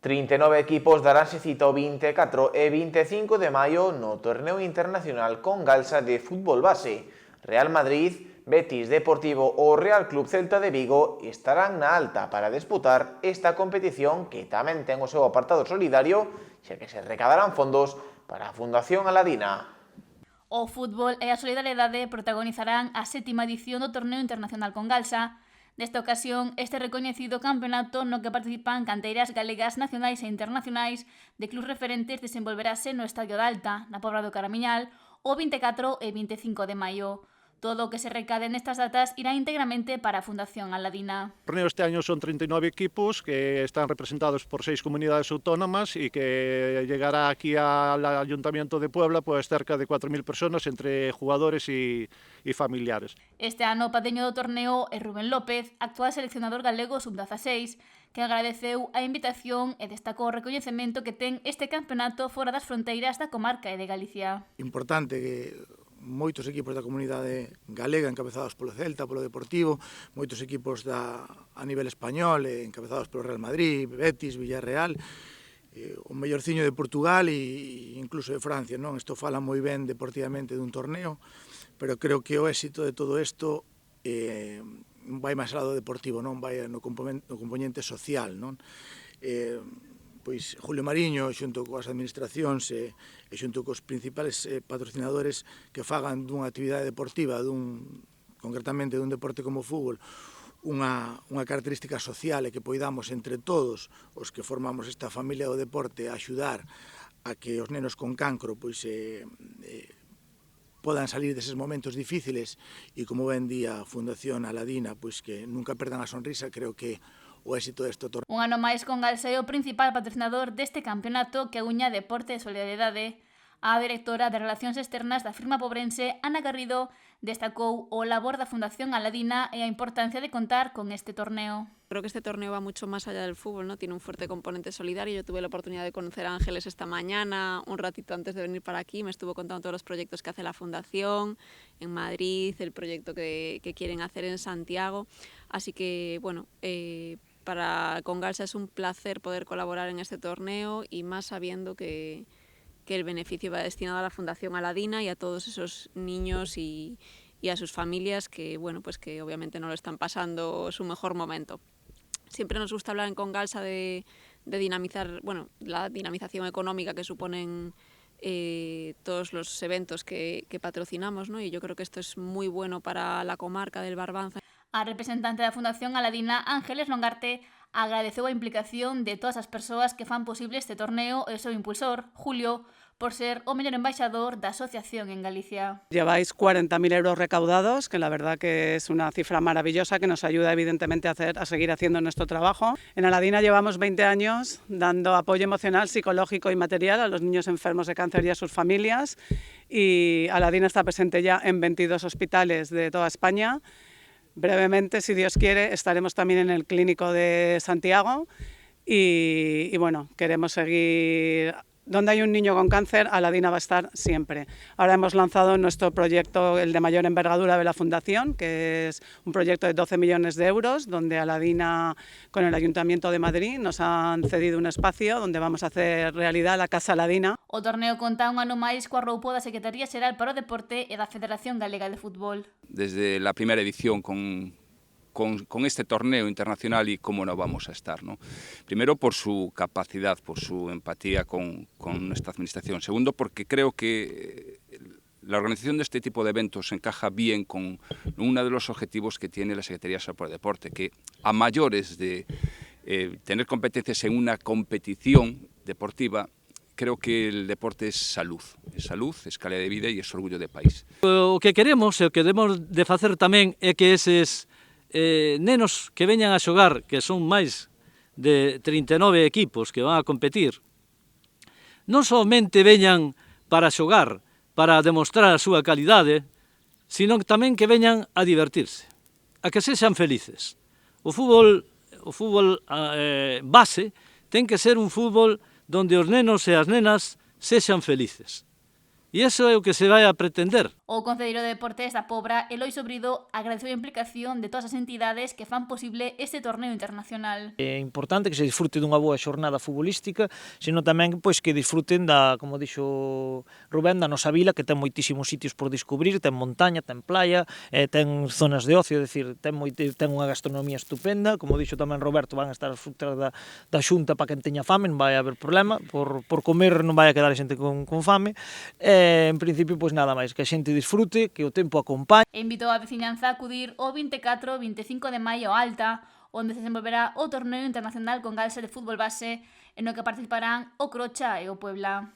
39 equipos daránse cita o 24 e 25 de maio no torneo internacional con Galsa de fútbol base. Real Madrid, Betis Deportivo ou Real Club Celta de Vigo estarán na alta para disputar esta competición que tamén ten o seu apartado solidario, xa que se recadarán fondos para a Fundación Aladina. O fútbol e a solidariedade protagonizarán a 7ª edición do torneo internacional con Galsa. Nesta ocasión, este recoñecido campeonato no que participan canteiras galegas nacionais e internacionais de clubs referentes desenvolverase no Estadio da Alta, na Pobra do Caramiñal, o 24 e 25 de maio. Todo o que se recade nestas datas irá íntegramente para a Fundación Aladina. El torneo este año son 39 equipos que están representados por 6 comunidades autónomas y que llegará aquí al Ayuntamiento de Puebla pues cerca de 4.000 personas entre jugadores y familiares. Este ano o padriño do torneo é Rubén López, actual seleccionador galego sub-16, que agradeceu a invitación e destacou o recoñecemento que ten este campeonato fora das fronteiras da comarca e de Galicia. Importante que moitos equipos da comunidade galega encabezados polo Celta, polo Deportivo, moitos equipos a nivel español encabezados polo Real Madrid, Betis, Villarreal, o mellorciño de Portugal e incluso de Francia, non? Isto fala moi ben deportivamente dun torneo, pero creo que o éxito de todo isto vai máis ao lado deportivo, non vai no componente social, non? Pois Julio Mariño, xunto coas administracións e xunto cos principales patrocinadores que fagan dunha actividade deportiva, concretamente dun deporte como o fútbol, unha característica social e que poidamos entre todos os que formamos esta familia do deporte a axudar a que os nenos con cancro pois podan salir deses momentos difíciles e, como ben di a Fundación Aladina, pois que nunca perdan a sonrisa, creo que o éxito deste torneo. Un ano máis con Galsa é o principal patrocinador deste campeonato que uña deporte e solidariedade. A directora de Relacións Externas da firma pobrense, Ana Garrido, destacou o labor da Fundación Aladina e a importancia de contar con este torneo. Creo que este torneo va mucho más allá del fútbol, ¿no? Tiene un fuerte componente solidario. Yo tuve la oportunidad de conocer a Ángeles esta mañana, un ratito antes de venir para aquí. Me estuvo contando todos los proyectos que hace la Fundación en Madrid, el proyecto que quieren hacer en Santiago. Así que, bueno, con Galsa es un placer poder colaborar en este torneo y más sabiendo que el beneficio va destinado a la Fundación Aladina y a todos esos niños y a sus familias que, bueno, pues que obviamente no lo están pasando su mejor momento. Siempre nos gusta hablar en Con Galsa de dinamizar, bueno, la dinamización económica que suponen todos los eventos que patrocinamos, ¿no? Y yo creo que esto es muy bueno para la comarca del Barbanza. A representante da Fundación Aladina, Ángeles Longarte, agradeceu a implicación de todas as persoas que fan posible este torneo e o seu impulsor, Julio, por ser o mellor embaixador da asociación en Galicia. Lleváis 40.000 euros recaudados, que la verdad que es una cifra maravillosa que nos ayuda evidentemente a seguir haciendo nuestro trabajo. En Aladina llevamos 20 años dando apoyo emocional, psicológico y material a los niños enfermos de cáncer y a sus familias, y Aladina está presente ya en 22 hospitales de toda España. Brevemente, si Dios quiere, estaremos también en el Clínico de Santiago y bueno, queremos seguir. Donde hay un niño con cáncer, Aladina va a estar siempre. Ahora hemos lanzado nuestro proyecto, el de mayor envergadura de la Fundación, que es un proyecto de 12 millones de euros, donde Aladina, con el Ayuntamiento de Madrid, nos han cedido un espacio donde vamos a hacer realidad la Casa Aladina. O torneo conta un ano máis coa roupo da Secretaría Xeral para o Deporte e da Federación Galega de Fútbol. Desde la primera edición con este torneo internacional y cómo no vamos a estar, ¿no? Primero por su capacidad, por su empatía con nuestra administración. Segundo porque creo que la organización de este tipo de eventos encaja bien con uno de los objetivos que tiene la Secretaría Xeral para o Deporte, que a mayores de tener competencias en una competición deportiva, creo que el deporte es salud, es calidad de vida e é orgullo de país. O que queremos e o que debemos de facer tamén é que eses nenos que veñan a xogar, que son máis de 39 equipos que van a competir, non somente veñan para xogar, para demostrar a súa calidade, sino tamén que veñan a divertirse, a que sexan felices. O fútbol base ten que ser un fútbol donde os nenos e as nenas sexan felices. E iso é o que se vai a pretender. O Concelleiro de Deportes da Pobra, Eloi Sobrido, agradeceu a implicación de todas as entidades que fan posible este torneo internacional. É importante que se disfrute dunha boa xornada futbolística, senón tamén pois, que disfruten da, como dixo Rubén, da nosa vila, que ten moitísimos sitios por descubrir, ten montaña, ten playa, ten zonas de ocio, é dicir, ten unha gastronomía estupenda, como dixo tamén Roberto, van a estar as frutas da xunta para quen teña fame, non vai haber problema, por comer non vai a quedar a xente con fame, en principio, pois nada máis, que a xente disfrute, que o tempo acompañe. E invitou a veciñanza a acudir o 24 e 25 de maio a Alta, onde se desenvolverá o torneo internacional con Galsa de fútbol base, en no que participarán o Crocha e o Puebla.